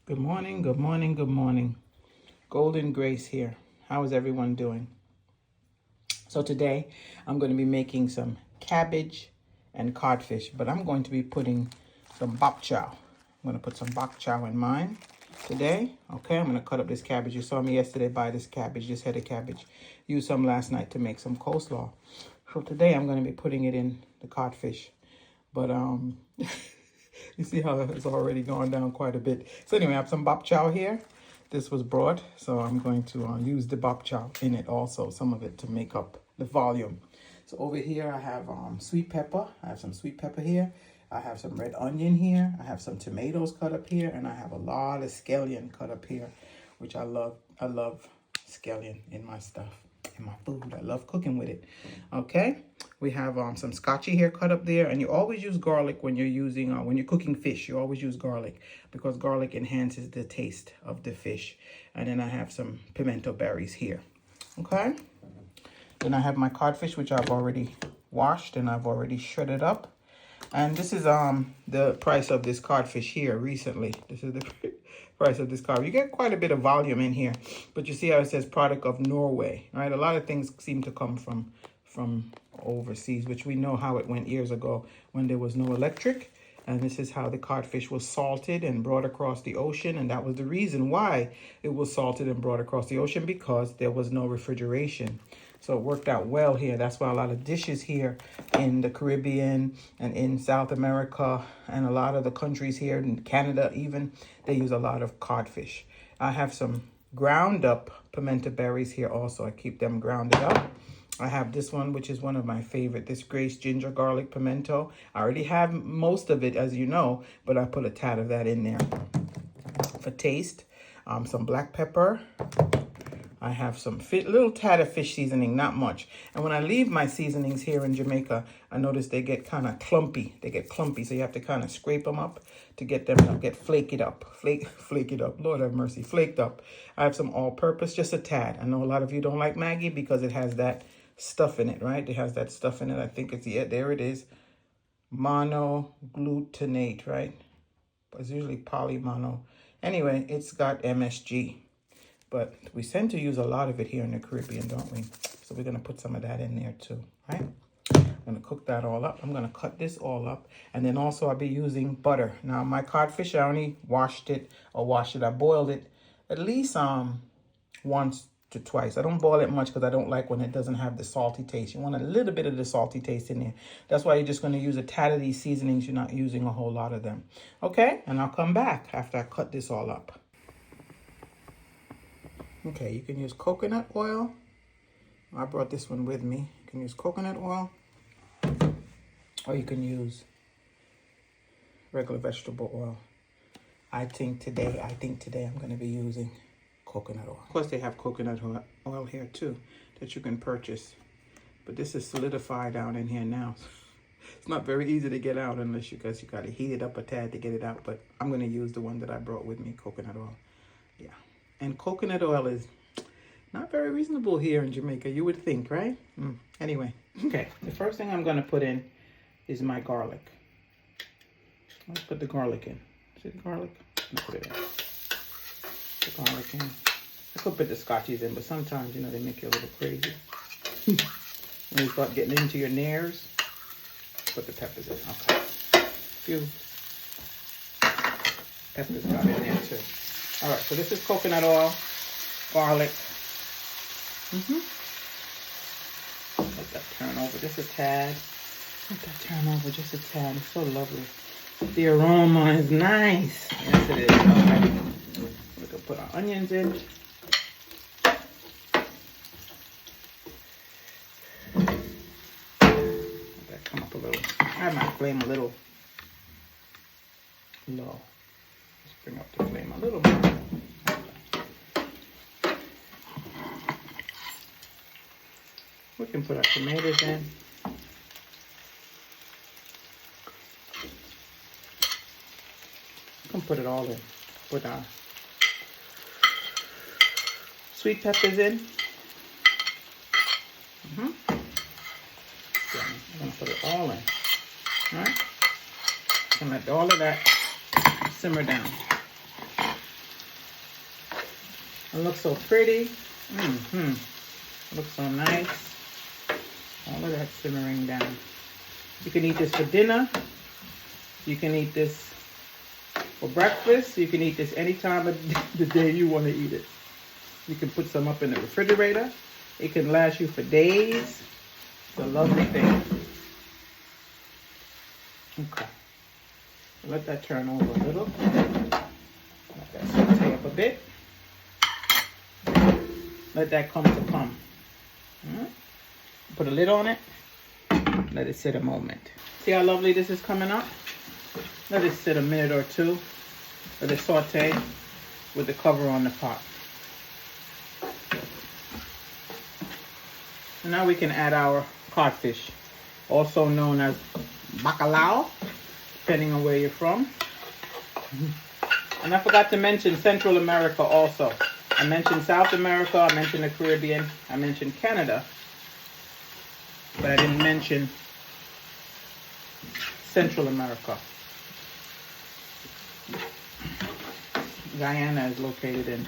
Good morning, good morning, good morning. Golden Grace here. How is everyone doing? So today I'm going to be making some cabbage and codfish, but I'm going to be putting some bok-choy. I'm going to put some bok-choy in mine today. Okay, I'm going to cut up this cabbage. You saw me yesterday buy this cabbage, this head of cabbage. Used some last night to make some coleslaw. So today I'm going to be putting it in the codfish. But you see how it's already gone down quite a bit. So anyway, I have some bok-choy here. This was brought, so I'm going to use the bok-choy in it also, some of it to make up the volume. So over here I have sweet pepper. I have some sweet pepper here. I have some red onion here. I have some tomatoes cut up here, and I have a lot of scallion cut up here, which I love. I love scallion in my stuff, in my food. I love cooking with it. Okay, we have some scotchy here cut up there, and you always use garlic when you're using when you're cooking fish. You always use garlic because garlic enhances the taste of the fish. And then I have some pimento berries here. Okay, then I have my codfish, which I've already washed and I've already shredded up. And this is the price of this codfish here recently. This is the price of this codfish. You get quite a bit of volume in here, but you see how it says product of Norway, right? A lot of things seem to come from overseas, which we know how it went years ago when there was no electric. And this is how the codfish was salted and brought across the ocean. And that was the reason why it was salted and brought across the ocean, because there was no refrigeration. So it worked out well here. That's why a lot of dishes here in the Caribbean and in South America and a lot of the countries here in Canada even, they use a lot of codfish. I have some ground up pimento berries here also. I keep them grounded up. I have this one, which is one of my favorite, this Grace ginger garlic pimento. I already have most of it, as you know, but I put a tad of that in there for taste. Some black pepper. I have some little tad of fish seasoning, not much. And when I leave my seasonings here in Jamaica, I notice they get kind of clumpy. They get clumpy, so you have to kind of scrape them up to get them to get flake it up. Flake it up. Lord have mercy, flaked up. I have some all-purpose, just a tad. I know a lot of you don't like Maggi because it has that stuff in it, right? It has that stuff in it. I think it's, yeah, there it is. Monoglutamate, right? It's usually polymono. Anyway, it's got MSG. But we tend to use a lot of it here in the Caribbean, don't we? So we're going to put some of that in there too, right? I'm going to cook that all up. I'm going to cut this all up. And then also I'll be using butter. Now, my codfish, I only I boiled it at least once to twice. I don't boil it much because I don't like when it doesn't have the salty taste. You want a little bit of the salty taste in there. That's why you're just going to use a tad of these seasonings. You're not using a whole lot of them. Okay, and I'll come back after I cut this all up. Okay, you can use coconut oil. I brought this one with me. You can use coconut oil, or you can use regular vegetable oil. I think today I'm going to be using coconut oil. Of course, they have coconut oil here too that you can purchase. But this is solidified down in here now. It's not very easy to get out unless you got to heat it up a tad to get it out. But I'm going to use the one that I brought with me, coconut oil. Yeah. And coconut oil is not very reasonable here in Jamaica, you would think, right? Anyway, okay. The first thing I'm going to put in is my garlic. Let's put the garlic in. See the garlic? Let's put it in. The garlic in. I could put the scotchies in, but sometimes, you know, they make you a little crazy. When you start getting into your nares, put the peppers in. Okay. A few peppers got in there too. All right, so this is coconut oil, garlic. Let that turn over just a tad. Let that turn over just a tad. It's so lovely. The aroma is nice. Yes, it is. Okay. We can put our onions in. Let that come up a little. I have my flame a little low. Let's bring up the flame a little more. We can put our tomatoes in. We can put it all in. Put our sweet peppers in. I'm going to put it all in. All right? And let all of that simmer down. It looks so pretty. Looks so nice. All of that simmering down. You can eat this for dinner. You can eat this for breakfast. You can eat this any time of the day you want to eat it. You can put some up in the refrigerator. It can last you for days. It's a lovely thing. Okay. Let that turn over a little. Let that saute up a bit. Let that come to plum. Put a lid on it. Let it sit a moment. See how lovely this is coming up? Let it sit a minute or two. Let it saute with the cover on the pot. And now we can add our codfish, also known as bacalao, depending on where you're from. And I forgot to mention Central America also. I mentioned South America, I mentioned the Caribbean, I mentioned Canada, but I didn't mention Central America. Guyana is located in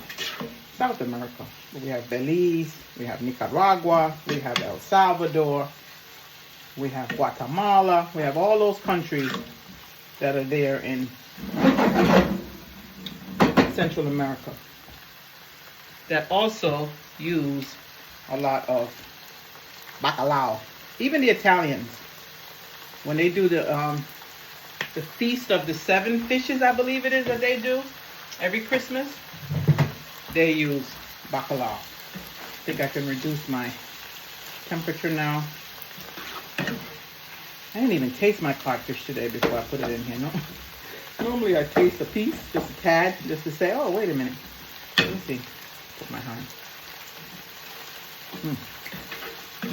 South America. We have Belize, we have Nicaragua, we have El Salvador, we have Guatemala, we have all those countries that are there in Central America that also use a lot of bacalao. Even the Italians, when they do the feast of the 7 fishes, I believe it is that they do every Christmas, they use bacalao. I think I can reduce my temperature now. I didn't even taste my codfish today before I put it in here. No. Normally I taste a piece, just a tad, just to say, oh, wait a minute. Let me see. Put my hand.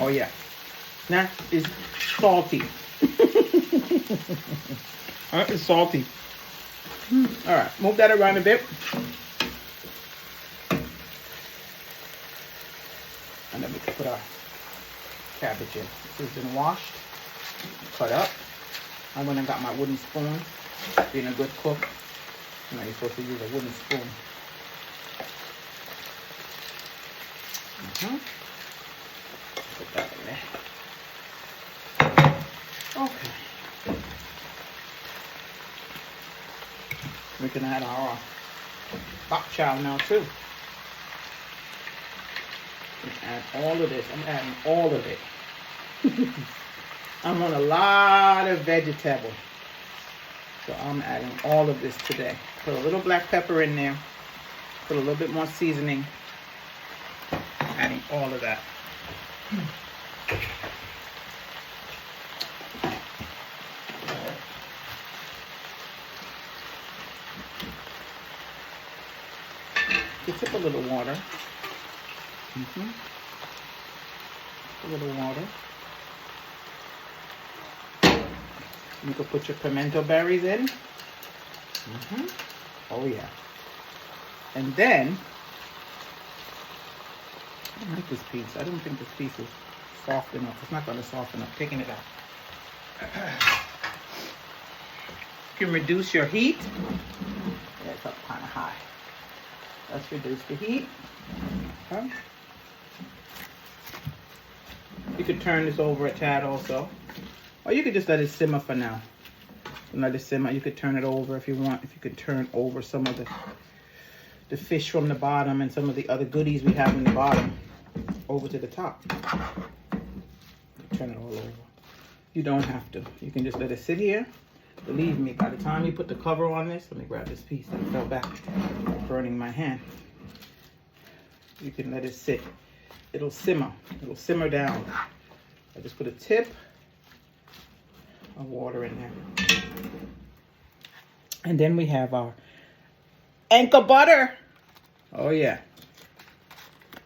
Oh, yeah. That is salty. That is salty. All right, move that around a bit. And then we can put our cabbage in. This has been washed, cut up. I went and got my wooden spoon. Being a good cook, you know, you're supposed to use a wooden spoon. Put that in there. Okay. We can add our Bok-Choy now too. Add all of this. I'm adding all of it. I'm on a lot of vegetable. So I'm adding all of this today. Put a little black pepper in there. Put a little bit more seasoning. Adding all of that. You took a little water. A little water. You can put your pimento berries in. Oh yeah. And then, I don't like this piece. I don't think this piece is soft enough. It's not going to soften up. Taking it out. You can reduce your heat. Yeah, it's up kind of high. Let's reduce the heat. Okay. You could turn this over a tad also. Or you could just let it simmer for now. Let it simmer. You could turn it over if you want. If you could turn over some of the fish from the bottom and some of the other goodies we have in the bottom over to the top. Turn it all over. You don't have to. You can just let it sit here. Believe me, by the time you put the cover on this, let me grab this piece that fell back, burning my hand. You can let it sit. It'll simmer. It'll simmer down. I just put a tip of water in there. And then we have our anchor butter. Oh yeah.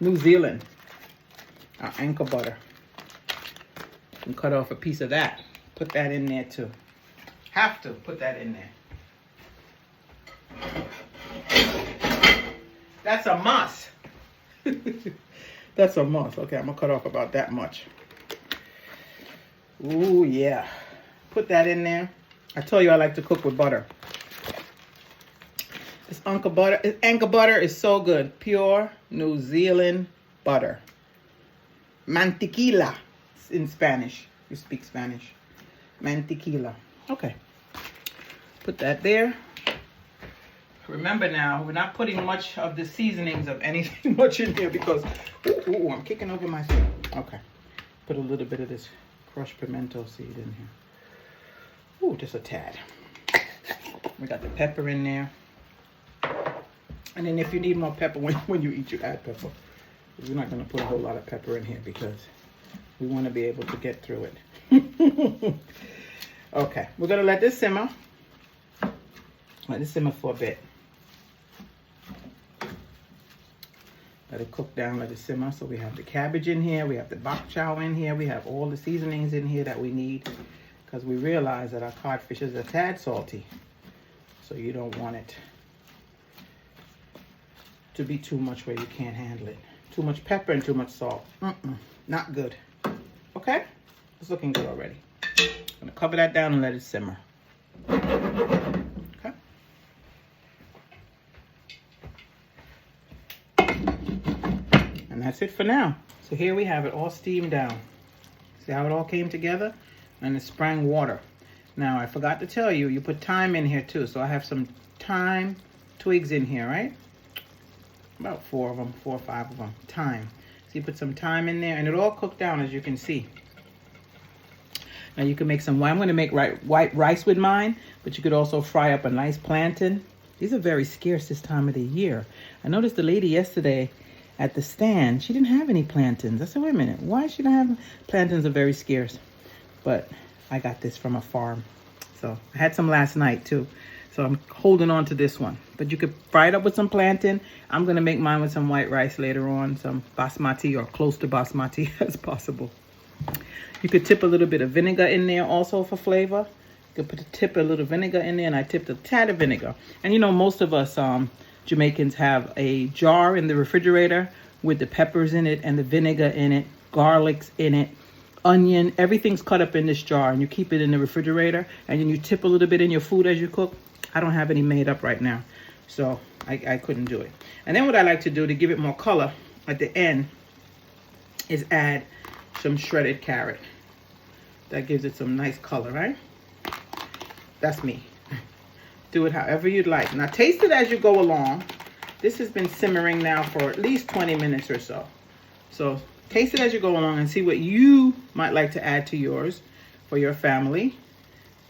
New Zealand. Our anchor butter. And cut off a piece of that. Put that in there too. Have to put that in there. That's a must. That's a must. Okay, I'm gonna cut off about that much. Ooh yeah. Put that in there. I told you I like to cook with butter. This Anchor butter is so good. Pure New Zealand butter. Mantequilla in Spanish. You speak Spanish. Mantequilla. Okay. Put that there. Remember now, we're not putting much of the seasonings of anything much in here because, ooh, I'm kicking over myself. Okay. Put a little bit of this crushed pimento seed in here. Ooh, just a tad. We got the pepper in there. And then if you need more pepper, when you eat, you add pepper. We're not going to put a whole lot of pepper in here because we want to be able to get through it. Okay, we're going to let this simmer. Let this simmer for a bit. Let it cook down, let it simmer. So we have the cabbage in here, we have the Bok-Choy in here, we have all the seasonings in here that we need because we realize that our codfish is a tad salty. So you don't want it to be too much where you can't handle it. Too much pepper and too much salt. Not good. Okay? It's looking good already. I'm gonna cover that down and let it simmer. Okay? And that's it for now. So here we have it all steamed down. See how it all came together? And it sprang water. Now I forgot to tell you, you put thyme in here too. So I have some thyme twigs in here, right? About 4 or 5 of them. Thyme. So you put some thyme in there and it all cooked down as you can see. Now you can make some, I'm going to make white rice with mine, but you could also fry up a nice plantain. These are very scarce this time of the year. I noticed the lady yesterday at the stand, she didn't have any plantains. I said, wait a minute, why should I have, plantains are very scarce. But I got this from a farm. So I had some last night too. So I'm holding on to this one. But you could fry it up with some plantain. I'm going to make mine with some white rice later on. Some basmati or close to basmati as possible. You could tip a little bit of vinegar in there also for flavor. You could tip a little vinegar in there, and I tipped a tad of vinegar. And you know, most of us Jamaicans have a jar in the refrigerator with the peppers in it and the vinegar in it, garlics in it, onion, everything's cut up in this jar, and you keep it in the refrigerator, and then you tip a little bit in your food as you cook. I don't have any made up right now, so I couldn't do it. And then what I like to do to give it more color at the end is add some shredded carrot. That gives it some nice color, right? That's me. Do it however you'd like. Now taste it as you go along. This has been simmering now for at least 20 minutes or so. So taste it as you go along and see what you might like to add to yours for your family,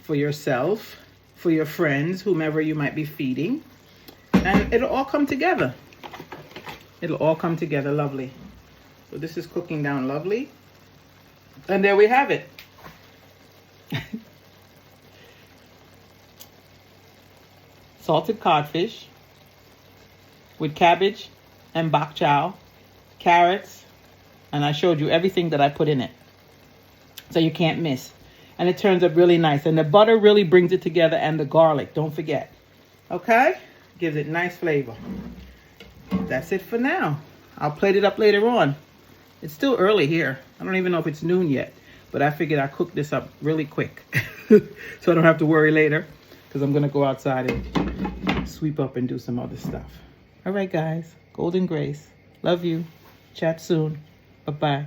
for yourself, for your friends, whomever you might be feeding. And it'll all come together. It'll all come together lovely. So this is cooking down lovely. And there we have it. Salted codfish with cabbage and bok-choy, carrots, and I showed you everything that I put in it. So you can't miss. And it turns up really nice. And the butter really brings it together, and the garlic, don't forget. Okay? Gives it nice flavor. That's it for now. I'll plate it up later on. It's still early here. I don't even know if it's noon yet. But I figured I'd cook this up really quick. So I don't have to worry later. Because I'm going to go outside and sweep up and do some other stuff. All right, guys. Golden Grace. Love you. Chat soon. Bye-bye.